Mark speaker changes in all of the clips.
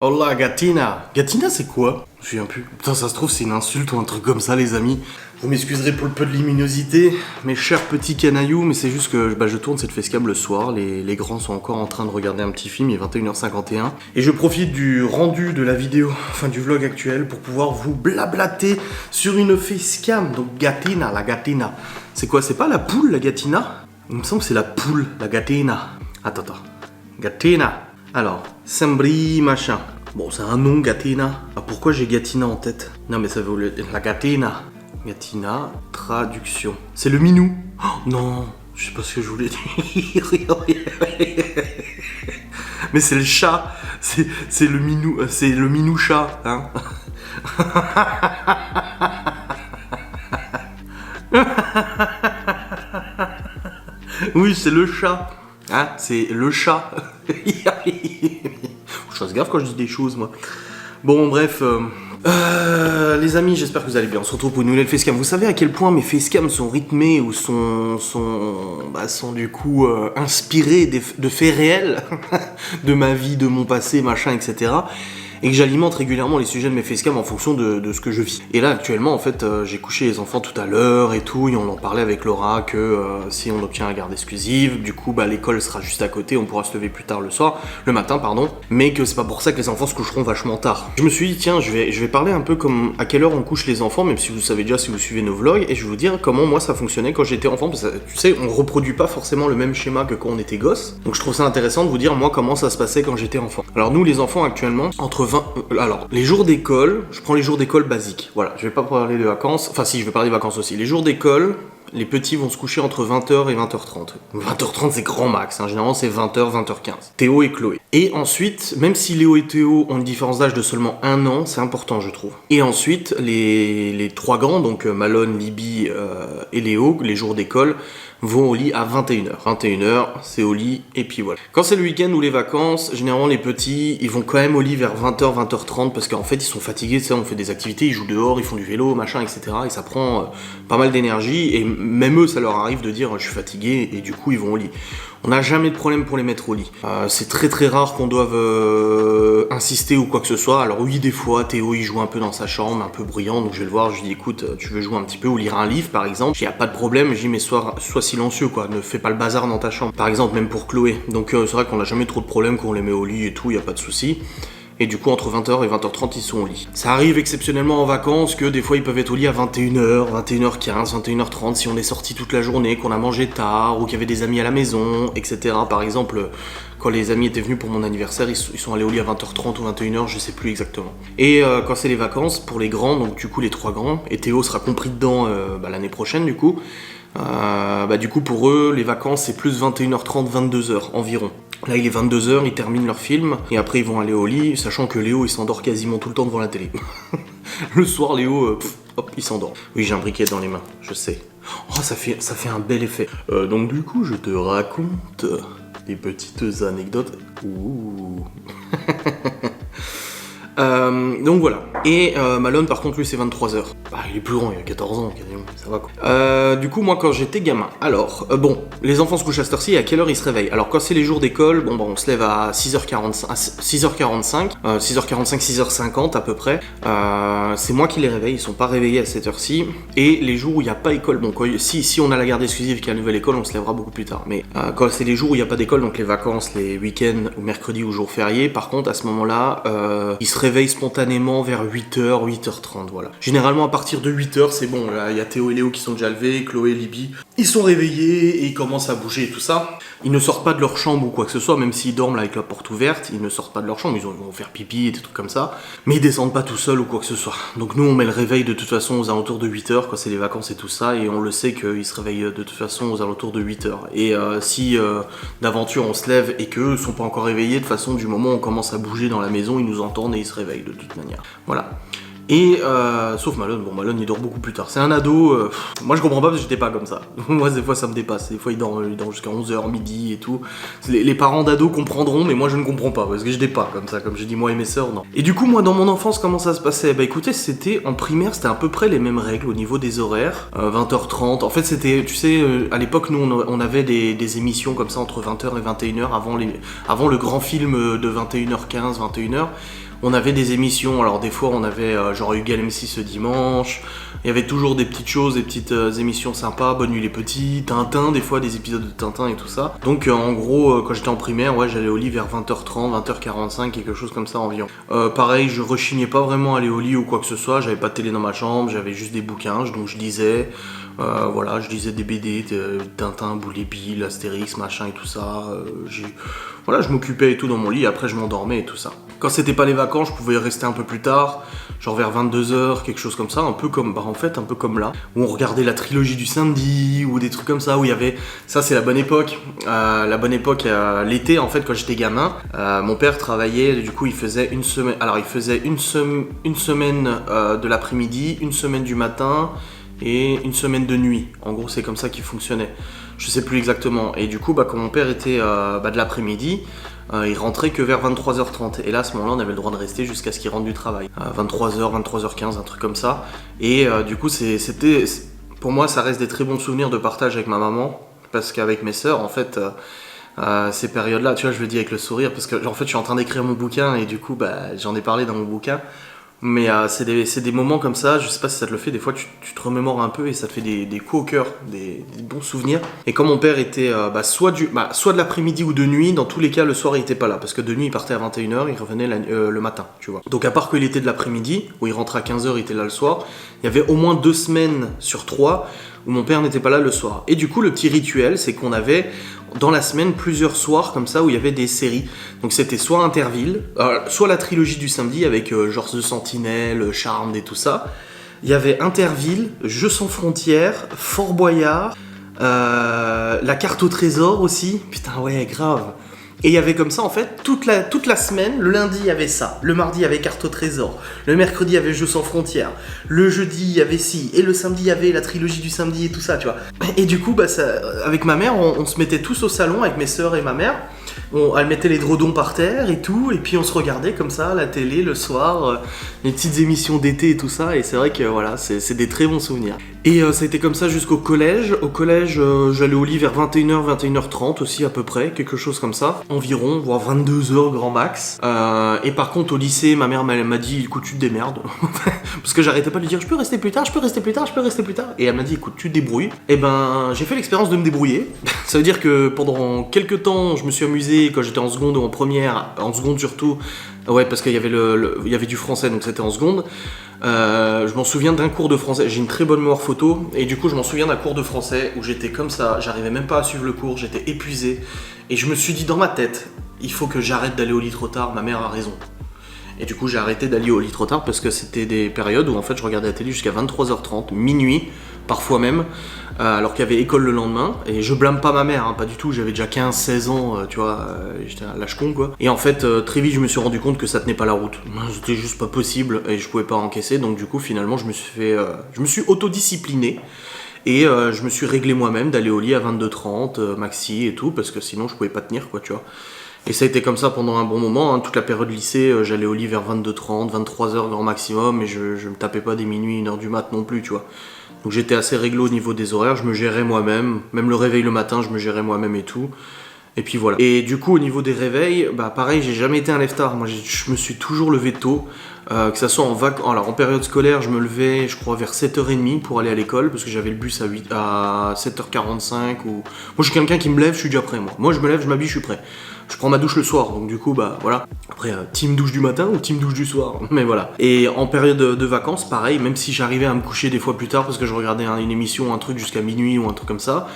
Speaker 1: Hola Gatina. Gatina c'est quoi? Je me souviens plus. Putain ça se trouve c'est une insulte ou un truc comme ça les amis. Vous m'excuserez pour le peu de luminosité, mes chers petits canailloux, mais c'est juste que je tourne cette facecam le soir, les grands sont encore en train de regarder un petit film, il est 21h51, et je profite du rendu de la vidéo, enfin du vlog actuel, pour pouvoir vous blablater sur une facecam. Donc Gatina, la Gatina. C'est quoi? C'est pas la poule la Gatina? Il me semble que c'est la poule, la Gatina. Attends. Gatina. Alors, Sembri machin. Bon, c'est un nom, Gatina. Ah, pourquoi j'ai Gatina en tête? Non, mais ça veut dire la Gatina. Gatina, traduction. C'est le minou. Oh, non, je sais pas ce que je voulais dire. Mais c'est le chat. C'est le minou. C'est le minou chat, hein. Oui, c'est le chat. Hein, c'est le chat. Je fasse gaffe quand je dis des choses, moi. Bon, bref. Les amis, j'espère que vous allez bien. On se retrouve pour une nouvelle facecam. Vous savez à quel point mes facecams sont rythmés ou sont du coup inspirés de faits réels, de ma vie, de mon passé, machin, etc. Et que j'alimente régulièrement les sujets de mes facecams en fonction de ce que je vis. Et là, actuellement, en fait, j'ai couché les enfants tout à l'heure et tout, et on en parlait avec Laura que si on obtient la garde exclusive, du coup, l'école sera juste à côté, on pourra se lever plus tard le matin, mais que c'est pas pour ça que les enfants se coucheront vachement tard. Je me suis dit, tiens, je vais parler un peu comme à quelle heure on couche les enfants, même si vous savez déjà si vous suivez nos vlogs, et je vais vous dire comment moi ça fonctionnait quand j'étais enfant, parce que tu sais, on reproduit pas forcément le même schéma que quand on était gosse, donc je trouve ça intéressant de vous dire moi comment ça se passait quand j'étais enfant. Alors nous, les enfants actuellement, alors, les jours d'école, je prends les jours d'école basiques. Voilà, je vais pas parler de vacances. Enfin, si, je vais parler de vacances aussi. Les jours d'école, les petits vont se coucher entre 20h et 20h30. 20h30, c'est grand max. Hein. Généralement, c'est 20h, 20h15. Théo et Chloé. Et ensuite, même si Léo et Théo ont une différence d'âge de seulement 1 an, c'est important, je trouve. Et ensuite, les trois grands, donc Malone, Libby et Léo, les jours d'école, vont au lit à 21h. 21h, c'est au lit, et puis voilà. Quand c'est le week-end ou les vacances, généralement les petits, ils vont quand même au lit vers 20h, 20h30, parce qu'en fait, ils sont fatigués, tu sais, on fait des activités, ils jouent dehors, ils font du vélo, machin, etc. Et ça prend pas mal d'énergie, et même eux, ça leur arrive de dire, je suis fatigué, et du coup, ils vont au lit. On n'a jamais de problème pour les mettre au lit. C'est très très rare qu'on doive insister ou quoi que ce soit. Alors oui, des fois, Théo il joue un peu dans sa chambre, un peu bruyant, donc je vais le voir, je lui dis écoute, tu veux jouer un petit peu ou lire un livre par exemple. Il n'y a pas de problème, je dis mais sois silencieux quoi, ne fais pas le bazar dans ta chambre. Par exemple, même pour Chloé. Donc c'est vrai qu'on n'a jamais trop de problème quand on les met au lit et tout, il n'y a pas de souci. Et du coup, entre 20h et 20h30, ils sont au lit. Ça arrive exceptionnellement en vacances que des fois, ils peuvent être au lit à 21h, 21h15, 21h30, si on est sorti toute la journée, qu'on a mangé tard, ou qu'il y avait des amis à la maison, etc. Par exemple, quand les amis étaient venus pour mon anniversaire, ils sont allés au lit à 20h30 ou 21h, je sais plus exactement. Et quand c'est les vacances, pour les grands, donc du coup les trois grands, et Théo sera compris dedans l'année prochaine du coup, du coup pour eux, les vacances c'est plus 21h30, 22h environ. Là il est 22h, ils terminent leur film, et après ils vont aller au lit, sachant que Léo il s'endort quasiment tout le temps devant la télé. Le soir Léo, hop, il s'endort. Oui j'ai un briquet dans les mains, je sais. Oh ça fait un bel effet. Donc du coup je te raconte des petites anecdotes. Ouh. Donc voilà. Et Malone par contre lui c'est 23h. Il est plus grand, il a 14 ans quasiment, ça va quoi. Du coup moi quand j'étais gamin, alors les enfants se couchent à cette heure-ci et à quelle heure ils se réveillent? Alors quand c'est les jours d'école, on se lève à 6h45, 6h50 à peu près. C'est moi qui les réveille, ils sont pas réveillés à cette heure-ci. Et les jours où il n'y a pas école, si on a la garde exclusive qui a la nouvelle école, on se lèvera beaucoup plus tard. Mais quand c'est les jours où il n'y a pas d'école, donc les vacances, les week-ends ou mercredi ou jours fériés, par contre à ce moment-là, ils se réveillent spontanément vers 8h, 8h30, voilà. Généralement à partir de 8h, c'est bon, là il y a Théo et Léo qui sont déjà levés, Chloé et Libby, ils sont réveillés et ils commencent à bouger et tout ça. Ils ne sortent pas de leur chambre ou quoi que ce soit, même s'ils dorment là avec la porte ouverte, ils ne sortent pas de leur chambre, ils vont faire pipi et des trucs comme ça, mais ils descendent pas tout seuls ou quoi que ce soit. Donc nous on met le réveil de toute façon aux alentours de 8h quand c'est les vacances et tout ça, et on le sait qu'ils se réveillent de toute façon aux alentours de 8h. Et si d'aventure on se lève et qu'eux sont pas encore réveillés, de toute façon du moment où on commence à bouger dans la maison, ils nous entendent et ils se réveillent de toute manière. Voilà. Et sauf Malone, Malone il dort beaucoup plus tard. C'est un ado, moi je comprends pas parce que j'étais pas comme ça. Moi des fois ça me dépasse, des fois il dort jusqu'à 11h, midi et tout. Les parents d'ados comprendront, mais moi je ne comprends pas parce que j'étais pas comme ça, comme j'ai dit moi et mes sœurs, non. Et du coup moi dans mon enfance comment ça se passait? Écoutez, c'était en primaire, c'était à peu près les mêmes règles au niveau des horaires, 20h30. En fait c'était, tu sais, à l'époque nous on avait des émissions comme ça entre 20h et 21h avant le grand film de 21h15, 21h. On avait des émissions, alors des fois on avait genre Hugues M6 ce dimanche, il y avait toujours des petites choses, des petites émissions sympas, Bonne nuit les petits, Tintin, des fois des épisodes de Tintin et tout ça. Donc en gros, quand j'étais en primaire, ouais, j'allais au lit vers 20h30, 20h45, quelque chose comme ça environ. Pareil, je rechignais pas vraiment à aller au lit ou quoi que ce soit, j'avais pas de télé dans ma chambre, j'avais juste des bouquins, donc je lisais. Voilà, je lisais des BD, Tintin, Boule et Bill, Astérix, machin et tout ça. Voilà, je m'occupais et tout dans mon lit, après je m'endormais et tout ça. Quand c'était pas les vacances, je pouvais rester un peu plus tard, genre vers 22h, quelque chose comme ça, un peu comme, en fait, un peu comme là, où on regardait la trilogie du samedi, ou des trucs comme ça, où il y avait, ça c'est la bonne époque, l'été en fait, quand j'étais gamin, mon père travaillait, du coup il faisait une semaine, alors il faisait une semaine de l'après-midi, une semaine du matin, et une semaine de nuit. En gros, c'est comme ça qu'il fonctionnait. Je sais plus exactement. Et du coup, quand mon père était de l'après-midi, il rentrait que vers 23h30. Et là, à ce moment-là, on avait le droit de rester jusqu'à ce qu'il rentre du travail. 23h, 23h15, un truc comme ça. Et du coup, c'était... Pour moi, ça reste des très bons souvenirs de partage avec ma maman. Parce qu'avec mes sœurs, en fait... ces périodes-là, tu vois, je le dis avec le sourire. Parce que, en fait, je suis en train d'écrire mon bouquin. Et du coup, j'en ai parlé dans mon bouquin. Mais c'est des moments comme ça, je sais pas si ça te le fait, des fois tu te remémores un peu et ça te fait des coups au cœur, des bons souvenirs. Et quand mon père était soit de l'après-midi ou de nuit, dans tous les cas le soir il était pas là, parce que de nuit il partait à 21h, il revenait le matin, tu vois. Donc à part qu'il était de l'après-midi, où il rentrait à 15h, il était là le soir, il y avait au moins 2 semaines sur 3 où mon père n'était pas là le soir. Et du coup le petit rituel, c'est qu'on avait dans la semaine plusieurs soirs comme ça où il y avait des séries. Donc c'était soit Interville, soit la trilogie du samedi avec Georges de Sentinelle, Charmed et tout ça. Il y avait Interville, Jeux sans frontières, Fort Boyard, la carte au trésor aussi. Putain ouais, grave. Et il y avait comme ça en fait toute la semaine. Le lundi il y avait ça, le mardi il y avait carte au trésor, le mercredi il y avait Jeux sans frontières, le jeudi il y avait ci, et le samedi il y avait la trilogie du samedi et tout ça, tu vois. Et du coup avec ma mère on se mettait tous au salon avec mes sœurs et ma mère. Elle mettait les dredons par terre et tout, et puis on se regardait comme ça la télé le soir, les petites émissions d'été et tout ça, et c'est vrai que voilà, c'est des très bons souvenirs. Et ça a été comme ça jusqu'au collège. Au collège, j'allais au lit vers 21h, 21h30 aussi à peu près, quelque chose comme ça, environ, voire 22h grand max. Et par contre au lycée, ma mère m'a dit, écoute, tu te démerdes, parce que j'arrêtais pas de lui dire, je peux rester plus tard, je peux rester plus tard, je peux rester plus tard. Et elle m'a dit, écoute, tu te débrouilles. Et ben, j'ai fait l'expérience de me débrouiller. Ça veut dire que pendant quelques temps, je me suis amusé quand j'étais en seconde ou en première, en seconde surtout, ouais, parce qu'il y avait il y avait du français, donc c'était en seconde. Je m'en souviens d'un cours de français, j'ai une très bonne mémoire photo, et du coup je m'en souviens d'un cours de français où j'étais comme ça, j'arrivais même pas à suivre le cours, j'étais épuisé, et je me suis dit dans ma tête, il faut que j'arrête d'aller au lit trop tard, ma mère a raison. Et du coup j'ai arrêté d'aller au lit trop tard parce que c'était des périodes où en fait je regardais la télé jusqu'à 23h30, minuit, parfois même, alors qu'il y avait école le lendemain. Et je blâme pas ma mère, hein, pas du tout, j'avais déjà 15-16 ans, tu vois, j'étais un lâche-con quoi. Et en fait très vite je me suis rendu compte que ça tenait pas la route, c'était juste pas possible et je pouvais pas encaisser, donc du coup finalement je me suis autodiscipliné. Et je me suis réglé moi-même d'aller au lit à 22h30, maxi et tout, parce que sinon je pouvais pas tenir quoi, tu vois. Et ça a été comme ça pendant un bon moment, hein. Toute la période lycée, j'allais au lit vers 22h30, 23h grand maximum, et je me tapais pas des minuit, 1h du mat non plus, tu vois. Donc j'étais assez réglo au niveau des horaires, je me gérais moi-même, même le réveil le matin, je me gérais moi-même et tout. Et puis voilà. Et du coup, au niveau des réveils, pareil, j'ai jamais été un lève-tard. Moi, je me suis toujours levé tôt. Que ça soit en période scolaire, je me levais, je crois, vers 7h30 pour aller à l'école, parce que j'avais le bus à 7h45. Moi, je suis quelqu'un qui me lève, je suis déjà prêt, moi. Moi, je me lève, je m'habille, je suis prêt. Je prends ma douche le soir, donc du coup, voilà. Après, team douche du matin ou team douche du soir, mais voilà. Et en période de vacances, pareil, même si j'arrivais à me coucher des fois plus tard, parce que je regardais une émission, un truc jusqu'à minuit ou un truc comme ça,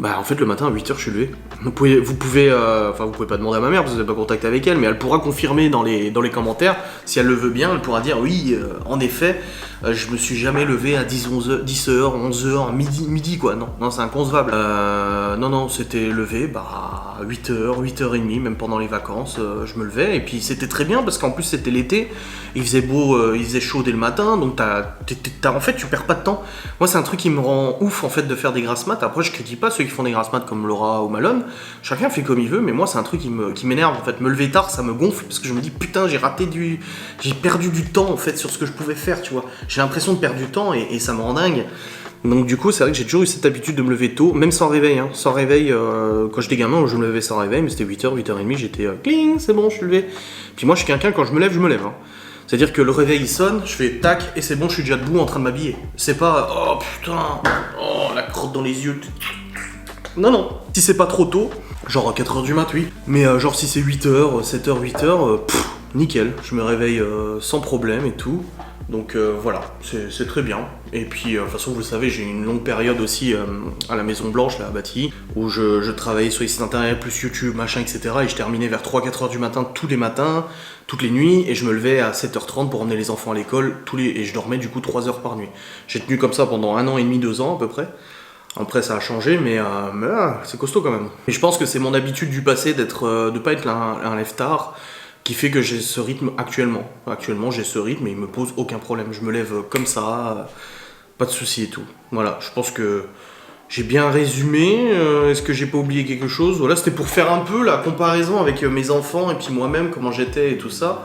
Speaker 1: en fait, le matin à 8h, je suis levé. Vous pouvez pas demander à ma mère, parce que vous n'avez pas contact avec elle, mais elle pourra confirmer dans les commentaires, si elle le veut bien, elle pourra dire oui, en effet, je me suis jamais levé à 10h, 11h, midi quoi, non, c'est inconcevable. Non, c'était levé, 8h, 8h30, même pendant les vacances, je me levais, et puis c'était très bien, parce qu'en plus c'était l'été, il faisait beau, il faisait chaud dès le matin, donc en fait, tu perds pas de temps. Moi, c'est un truc qui me rend ouf, en fait, de faire des grasses mat. Après, je critique pas ceux qui font des grasses mat comme Laura ou Malone, chacun fait comme il veut, mais moi, c'est un truc qui m'énerve, en fait. Me lever tard, ça me gonfle, parce que je me dis, putain, j'ai perdu du temps, en fait, sur ce que je pouvais faire, tu vois. J'ai l'impression de perdre du temps, et ça me rend dingue. Donc du coup, c'est vrai que j'ai toujours eu cette habitude de me lever tôt, même sans réveil. Hein. Sans réveil, quand j'étais gamin, je me levais sans réveil, mais c'était 8h, 8h30, j'étais cling, c'est bon, je suis levé. Puis moi, je suis quelqu'un, quand je me lève, hein. C'est-à-dire que le réveil, il sonne, je fais tac, et c'est bon, je suis déjà debout en train de m'habiller. C'est pas, oh putain, oh la crotte dans les yeux. Non, non. Si c'est pas trop tôt, genre à 4h du mat, oui. Mais genre si c'est 8h, 7h, 8h, nickel. Je me réveille sans problème et tout. Donc voilà, c'est très bien. Et puis de toute façon, vous le savez, j'ai eu une longue période aussi à la Maison Blanche, là, à Bâtilly, où je travaillais sur les sites internet, plus YouTube, machin, etc. Et je terminais vers 3-4h du matin tous les matins, toutes les nuits, et je me levais à 7h30 pour emmener les enfants à l'école, et je dormais du coup 3 heures par nuit. J'ai tenu comme ça pendant 1 an et demi, 2 ans à peu près. Après ça a changé, mais c'est costaud quand même. Et je pense que c'est mon habitude du passé de pas être un lève-tard, qui fait que j'ai ce rythme actuellement. Actuellement, j'ai ce rythme et il me pose aucun problème. Je me lève comme ça, pas de soucis et tout. Voilà, je pense que j'ai bien résumé. Est-ce que j'ai pas oublié quelque chose? Voilà, c'était pour faire un peu la comparaison avec mes enfants et puis moi-même, comment j'étais et tout ça.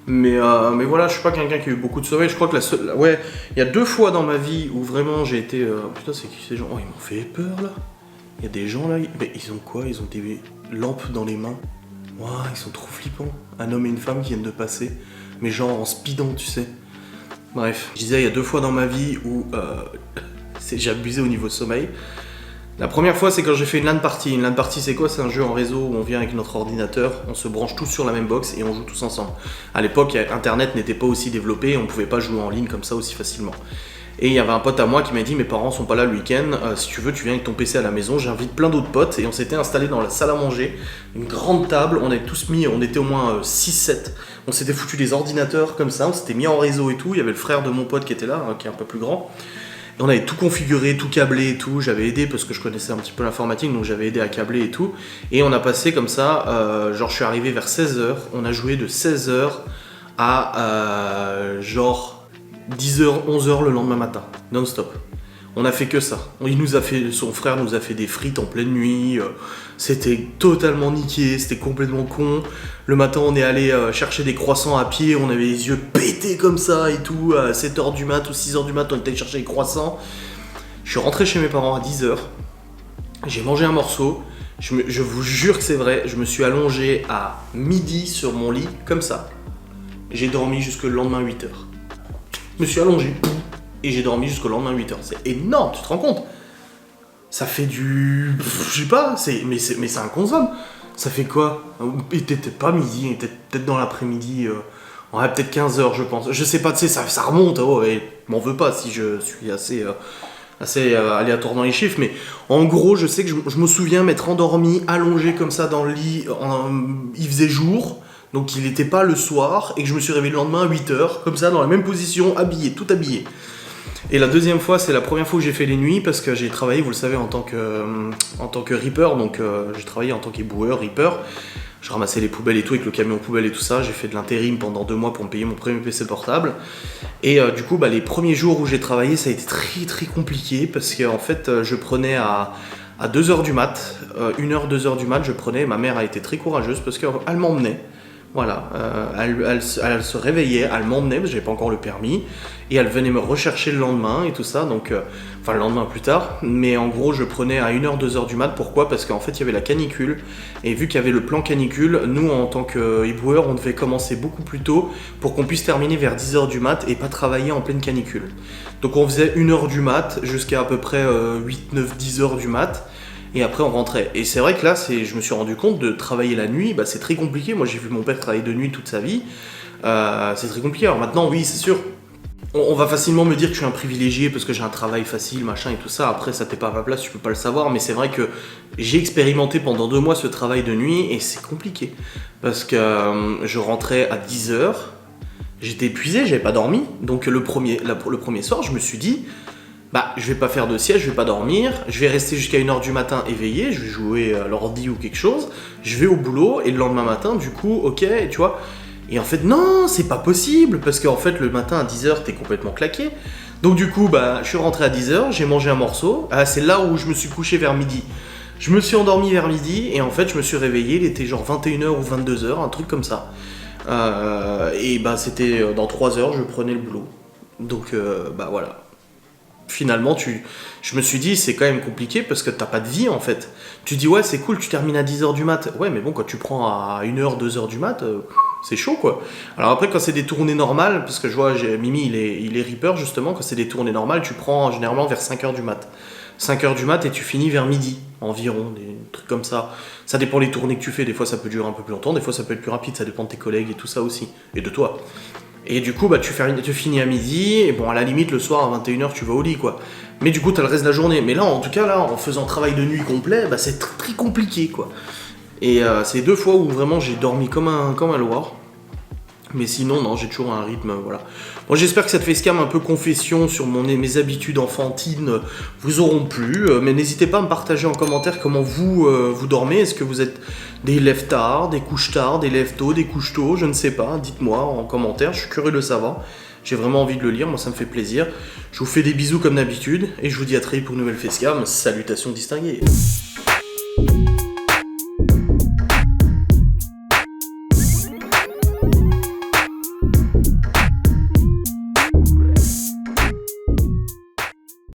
Speaker 1: Mais voilà, je suis pas quelqu'un qui a eu beaucoup de sommeil. Je crois que ouais, il y a 2 fois dans ma vie où vraiment j'ai été... putain, c'est qui ces gens? Oh, ils m'ont fait peur là. Il y a des gens là, mais ils ont quoi? Ils ont des lampes dans les mains. Wow, ils sont trop flippants. Un homme et une femme qui viennent de passer, mais genre en speedant, tu sais. Bref, je disais, il y a 2 fois dans ma vie où j'ai abusé au niveau sommeil. La première fois, c'est quand j'ai fait une LAN party. Une LAN party, c'est quoi? C'est un jeu en réseau où on vient avec notre ordinateur, on se branche tous sur la même box et on joue tous ensemble. À l'époque, Internet n'était pas aussi développé et on pouvait pas jouer en ligne comme ça aussi facilement. Et il y avait un pote à moi qui m'a dit, mes parents sont pas là le week-end, si tu veux tu viens avec ton PC à la maison, j'invite plein d'autres potes, et on s'était installé dans la salle à manger, une grande table, on avait tous mis, on était au moins 6-7, on s'était foutu des ordinateurs comme ça, on s'était mis en réseau et tout, il y avait le frère de mon pote qui était là, qui est un peu plus grand, et on avait tout configuré, tout câblé et tout, j'avais aidé parce que je connaissais un petit peu l'informatique, donc j'avais aidé à câbler et tout, et on a passé comme ça, genre je suis arrivé vers 16h, on a joué de 16h à genre 10h, 11h le lendemain matin, non-stop. On a fait que ça. Son frère nous a fait des frites en pleine nuit, c'était totalement niqué, c'était complètement con. Le matin, on est allé chercher des croissants à pied, on avait les yeux pétés comme ça et tout, à 7h du mat ou 6h du mat, on était allé chercher les croissants. Je suis rentré chez mes parents à 10h, j'ai mangé un morceau, je vous jure que c'est vrai, je me suis allongé à midi sur mon lit, comme ça. J'ai dormi jusque le lendemain 8h. Je me suis allongé et j'ai dormi jusqu'au lendemain 8h. C'est énorme, tu te rends compte? Ça fait du... je sais pas, mais c'est inconcevable. Ça fait quoi? Il était peut-être pas midi, il était peut-être dans l'après-midi. Ouais, peut-être 15h, je pense. Je sais pas, tu sais, ça remonte. Oh, et m'en veux pas si je suis assez aléatoire dans les chiffres. Mais en gros, je sais que je me souviens m'être endormi, allongé comme ça dans le lit. Il faisait jour. Donc il n'était pas le soir, et que je me suis réveillé le lendemain à 8h, comme ça, dans la même position, habillé, tout habillé. Et la deuxième fois, c'est la première fois que j'ai fait les nuits, parce que j'ai travaillé, vous le savez, en tant que Reaper, donc j'ai travaillé en tant qu'éboueur, Reaper. Je ramassais les poubelles et tout, avec le camion poubelle et tout ça, j'ai fait de l'intérim pendant 2 mois pour me payer mon premier PC portable. Et du coup, les premiers jours où j'ai travaillé, ça a été très très compliqué, parce qu'en fait, je prenais à 2h du mat, 1h, 2h du mat, je prenais, ma mère a été très courageuse, parce qu'elle m'emmenait. Voilà, elle se réveillait, elle m'emmenait parce que j'avais pas encore le permis, et elle venait me rechercher le lendemain et tout ça, donc enfin le lendemain plus tard, mais en gros je prenais à 1h, 2h du mat. Pourquoi? Parce qu'en fait il y avait la canicule, et vu qu'il y avait le plan canicule, nous en tant qu'éboueurs on devait commencer beaucoup plus tôt pour qu'on puisse terminer vers 10h du mat et pas travailler en pleine canicule. Donc on faisait 1h du mat jusqu'à peu près 8, 9, 10h du mat. Et après on rentrait. Et c'est vrai que là, je me suis rendu compte de travailler la nuit, c'est très compliqué. Moi j'ai vu mon père travailler de nuit toute sa vie. C'est très compliqué. Alors maintenant, oui, c'est sûr, on va facilement me dire que je suis un privilégié parce que j'ai un travail facile, machin et tout ça. Après, ça t'est pas à ma place, tu peux pas le savoir. Mais c'est vrai que j'ai expérimenté pendant 2 mois ce travail de nuit et c'est compliqué. Parce que je rentrais à 10h, j'étais épuisé, j'avais pas dormi. Donc le premier soir, je me suis dit... je vais pas faire de sieste, je vais pas dormir, je vais rester jusqu'à 1h du matin éveillé, je vais jouer à l'ordi ou quelque chose, je vais au boulot, et le lendemain matin, du coup, ok, tu vois. Et en fait, non, c'est pas possible, parce qu'en fait, le matin à 10h, t'es complètement claqué. Donc du coup, je suis rentré à 10h, j'ai mangé un morceau, c'est là où je me suis couché vers midi. Je me suis endormi vers midi, et en fait, je me suis réveillé, il était genre 21h ou 22h, un truc comme ça. Et c'était dans 3 heures, je prenais le boulot. Donc, voilà. finalement, je me suis dit, c'est quand même compliqué parce que t'as pas de vie en fait. Tu dis, ouais, c'est cool, tu termines à 10h du mat. Ouais, mais bon, quand tu prends à 1h, 2h du mat, c'est chaud quoi. Alors après, quand c'est des tournées normales, parce que je vois, Mimi, il est Reaper justement, quand c'est des tournées normales, tu prends généralement vers 5h du mat. 5h du mat et tu finis vers midi environ, des trucs comme ça. Ça dépend des tournées que tu fais, des fois ça peut durer un peu plus longtemps, des fois ça peut être plus rapide, ça dépend de tes collègues et tout ça aussi, et de toi. Et du coup, bah, tu finis à midi, et bon, à la limite, le soir à 21h, tu vas au lit, quoi. Mais du coup, t'as le reste de la journée. Mais là, en tout cas, là, en faisant travail de nuit complet, bah, c'est très compliqué, quoi. Et c'est 2 fois où vraiment j'ai dormi comme un loir. Mais sinon, non, j'ai toujours un rythme, voilà. Bon, j'espère que cette facecam un peu confession sur mes habitudes enfantines vous auront plu. Mais n'hésitez pas à me partager en commentaire comment vous dormez. Est-ce que vous êtes des lève tard, des couches tard, des lève tôt, des couches tôt? Je ne sais pas. Dites-moi en commentaire. Je suis curieux de savoir. J'ai vraiment envie de le lire. Moi, ça me fait plaisir. Je vous fais des bisous comme d'habitude. Et je vous dis à très vite pour une nouvelle facecam. Salutations distinguées.